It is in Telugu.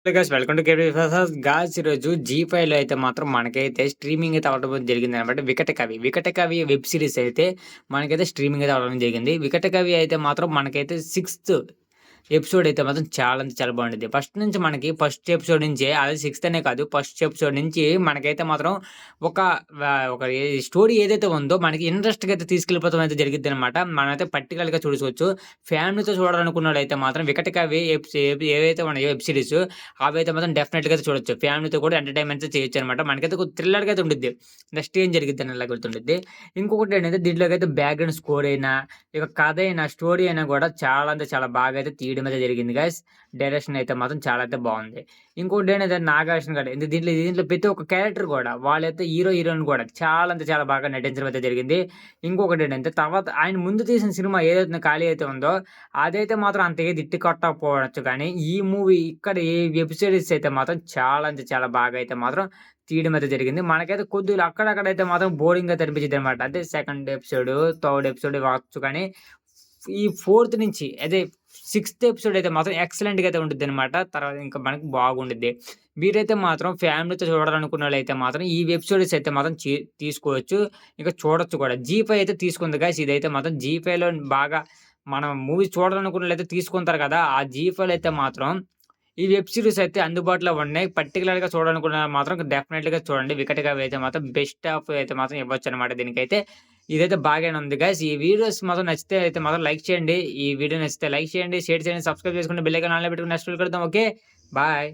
Hello guys welcome to KP Prasad guys ఈరోజు జీ ఫైవ్లో అయితే మాత్రం మనకైతే స్ట్రీమింగ్ అయితే అవ్వడం జరిగింది అనమాట. వికట కవి వెబ్ సిరీస్ అయితే మనకైతే స్ట్రీమింగ్ అయితే అవ్వడం జరిగింది. వికట కవి అయితే మాత్రం మనకైతే సిక్స్త్ ఎపిసోడ్ అయితే మాత్రం చాలా అంటే చాలా బాగుండిద్ది. ఫస్ట్ నుంచి మనకి ఫస్ట్ ఎపిసోడ్ నుంచే అది సిక్స్త్ అనే కాదు ఫస్ట్ ఎపిసోడ్ నుంచి మనకైతే మాత్రం ఒక ఒక స్టోరీ ఏదైతే ఉందో మనకి ఇంట్రెస్ట్‌గా అయితే తీసుకెళ్ళిపోవడం అయితే జరిగిద్దనమాట. మనమైతే పర్టిక్యులర్‌గా చూసుకోవచ్చు. ఫ్యామిలీతో చూడాలనుకున్నోళ్ళైతే మాత్రం వికట కవి ఏవైతే ఉన్నాయో వెబ్ సిరీస్ అవైతే మాత్రం డెఫినెట్‌గా అయితే చూడొచ్చు. ఫ్యామిలీతో కూడా ఎంటర్‌టైన్‌మెంట్ చేయొచ్చనమాట. మనకైతే కొద్దిగా థ్రిల్లర్‌గా అయితే ఉండిద్ది. నెక్స్ట్ ఏం జరిగిద్దని ఇలా గుర్తుండిద్ది. ఇంకొకటేంటంటే దీంట్లోకైతే బ్యాక్‌గ్రౌండ్ స్కోర్ అయినా, ఇక కథ అయినా, స్టోరీ అయినా కూడా చాలా అంటే చాలా బాగా అయితే తీయడం అయితే జరిగింది గైస్. డైరెక్షన్ అయితే మాత్రం చాలా అయితే బావుంది. ఇంకోటేంటంటే నాగార్జున గారు దీంట్లో ప్రతి ఒక్క క్యారెక్టర్ కూడా వాళ్ళైతే హీరో, హీరోయిన్ కూడా చాలా అంటే చాలా బాగా నటించడం అయితే జరిగింది. ఇంకొకటేంటంటే తర్వాత ఆయన ముందు తీసిన సినిమా ఏదైతే ఖాళీ అయితే ఉందో అదైతే మాత్రం అంత ఏది హిట్ కొట్టకపోవచ్చు కానీ, ఈ మూవీ ఇక్కడ ఈ వెబ్ సిరీస్ అయితే మాత్రం చాలా అంటే చాలా బాగా అయితే మాత్రం తీయడం అయితే జరిగింది. మనకైతే కొద్దిగా అక్కడక్కడైతే మాత్రం బోరింగ్‌గా అయితే అనిపించిద్దనమాట. అంటే సెకండ్ ఎపిసోడ్, థర్డ్ ఎపిసోడ్ కావచ్చు కానీ, ఈ ఫోర్త్ నుంచి అదే సిక్స్త్ ఎపిసోడ్ అయితే మాత్రం ఎక్సలెంట్‌గా అయితే ఉండిద్దనమాట. తర్వాత ఇంకా మనకి బాగుండిద్ది. మీరైతే మాత్రం ఫ్యామిలీతో చూడాలనుకున్నోళ్ళైతే మాత్రం ఈ వెబ్ సిరీస్ అయితే మాత్రం తీసుకోవచ్చు. ఇంకా చూడొచ్చు కూడా. జీ ఫైవ్ అయితే తీసుకుంది గైస్. ఇదైతే మాత్రం జీ ఫైవ్‌లో బాగా మనం మూవీ చూడాలనుకున్నోళ్ళైతే తీసుకుంటారు కదా! ఆ జీ ఫైవ్‌లో అయితే మాత్రం ఈ వెబ్ సీరీస్ అయితే అందుబాటులో ఉన్నాయి. పర్టిక్యులర్‌గా చూడాలనుకున్న మాత్రం డెఫినెట్‌గా చూడండి. వికట్‌గా అయితే మాత్రం బెస్ట్ ఆఫ్ అయితే మాత్రం ఇవ్వొచ్చనమాట దీనికైతే. ఇదైతే బాగానే ఉంది గైస్. ఈ వీడియోస్ మాత్రం నచ్చితే అయితే మాత్రం లైక్ చేయండి. ఈ వీడియో నచ్చితే లైక్ చేయండి, షేర్ చేయండి, సబ్స్క్రైబ్ చేసుకొని బెల్ ఐకాన్ ఆన్‌లో పెట్టుకొని నెక్స్ట్ వీడియోలో కలుద్దాం. ఓకే. బాయ్.